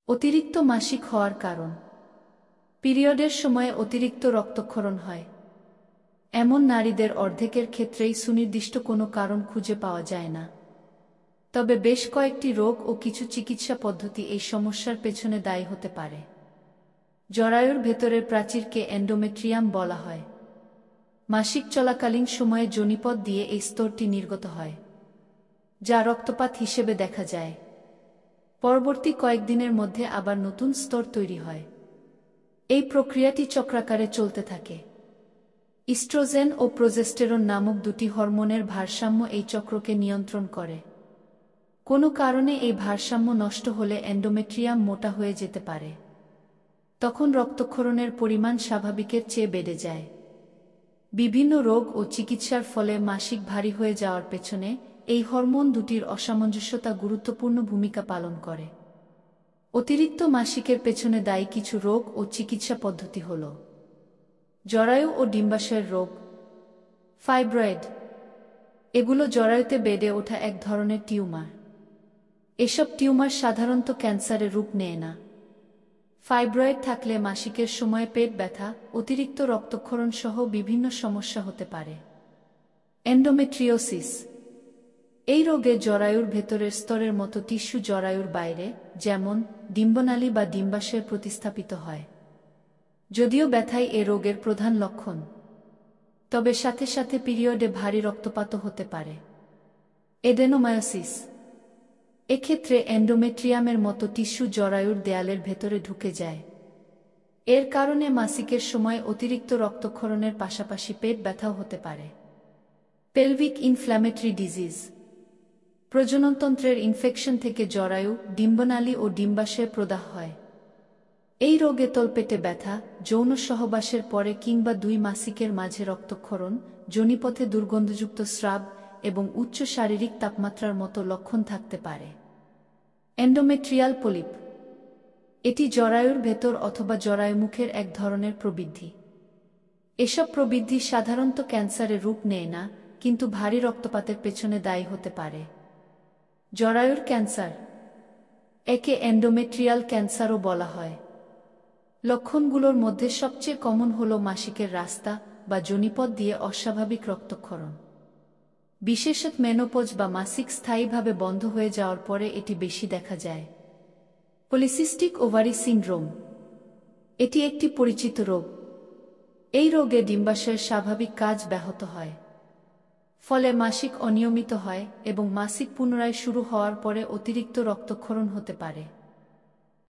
অতিরিক্ত মাসিক হওয়ার কারণ। পিরিয়ডের সময়ে অতিরিক্ত রক্তক্ষরণ হয় এমন নারীদের অর্ধেকের ক্ষেত্রেই সুনির্দিষ্ট কোনো কারণ খুঁজে পাওয়া যায় না। তবে বেশ কয়েকটি রোগ ও কিছু চিকিৎসা পদ্ধতি এই সমস্যার পেছনে দায়ী হতে পারে। জরায়ুর ভেতরের প্রাচীরকে এন্ডোমেট্রিয়াম বলা হয়। মাসিক চলাকালীন সময়ে যোনিপথ দিয়ে এই স্তরটি নির্গত হয়, যা রক্তপাত হিসেবে দেখা যায়। পরবর্তী কয়েকদিনের মধ্যে আবার নতুন স্তর তৈরি হয়। এই প্রক্রিয়াটি চক্রাকারে চলতে থাকে। ইস্ট্রোজেন ও প্রোজেস্টেরন নামক দুটি হরমোনের ভারসাম্য এই চক্রকে নিয়ন্ত্রণ করে। কোনো কারণে এই ভারসাম্য নষ্ট হলে এন্ডোমেট্রিয়াম মোটা হয়ে যেতে পারে। তখন রক্তক্ষরণের পরিমাণ স্বাভাবিকের চেয়ে বেড়ে যায়। বিভিন্ন রোগ ও চিকিৎসার ফলে মাসিক ভারী হয়ে যাওয়ার পেছনে এই হরমোন দুটির অসামঞ্জস্যতা গুরুত্বপূর্ণ ভূমিকা পালন করে। অতিরিক্ত মাসিকের পেছনে দায়ী কিছু রোগ ও চিকিৎসা পদ্ধতি হল: জরায়ু ও ডিম্বাশয়ের রোগ, ফাইব্রয়েড। এগুলো জরায়ুতে বেড়ে ওঠা এক ধরনের টিউমার। এসব টিউমার সাধারণত ক্যান্সারের রূপ নেয় না। ফাইব্রয়েড থাকলে মাসিকের সময়ে পেট ব্যথা, অতিরিক্ত রক্তক্ষরণ সহ বিভিন্ন সমস্যা হতে পারে। এন্ডোমেট্রিওসিস। এই রোগে জরায়ুর ভেতরের স্তরের মতো টিস্যু জরায়ুর বাইরে, যেমন ডিম্বনালী বা ডিম্বাশয়ে প্রতিস্থাপিত হয়। যদিও ব্যথাই এ রোগের প্রধান লক্ষণ, তবে সাথে সাথে পিরিয়ডে ভারী রক্তপাতও হতে পারে। এডেনোমায়োসিস। এক্ষেত্রে এন্ডোমেট্রিয়ামের মতো টিস্যু জরায়ুর দেয়ালের ভেতরে ঢুকে যায়। এর কারণে মাসিকের সময় অতিরিক্ত রক্তক্ষরণের পাশাপাশি পেট ব্যথাও হতে পারে। Pelvic inflammatory disease. প্রজননতন্ত্রের ইনফেকশন থেকে জরায়ু, ডিম্বনালী ও ডিম্বাশয়ে প্রদাহ হয়। এই রোগে তলপেটে ব্যথা, যৌন সহবাসের পরে কিংবা দুই মাসিকের মাঝে রক্তক্ষরণ, যোনিপথে দুর্গন্ধযুক্ত স্রাব এবং উচ্চ শারীরিক তাপমাত্রার মতো লক্ষণ থাকতে পারে। Endometrial polyp. এটি জরায়ুর ভেতর অথবা জরায়ুমুখের এক ধরনের প্রবৃদ্ধি। এসব প্রবৃদ্ধি সাধারণত ক্যান্সারের রূপ নেয় না, কিন্তু ভারী রক্তপাতের পেছনে দায়ী হতে পারে। জরায়ুর ক্যান্সার। একে এন্ডোমেট্রিয়াল ক্যান্সারও বলা হয়। লক্ষণগুলোর মধ্যে সবচেয়ে কমন হল মাসিকের রাস্তা বা যোনিপথ দিয়ে অস্বাভাবিক রক্তক্ষরণ। বিশেষত মেনোপজ বা মাসিক স্থায়ীভাবে বন্ধ হয়ে যাওয়ার পরে এটি বেশি দেখা যায়। Polycystic ovary syndrome. এটি একটি পরিচিত রোগ। এই রোগে ডিম্বাশয়ের স্বাভাবিক কাজ ব্যাহত হয়, ফলে মাসিক অনিয়মিত হয় এবং মাসিক পুনরায় শুরু হওয়ার পরে অতিরিক্ত রক্তক্ষরণ হতে পারে।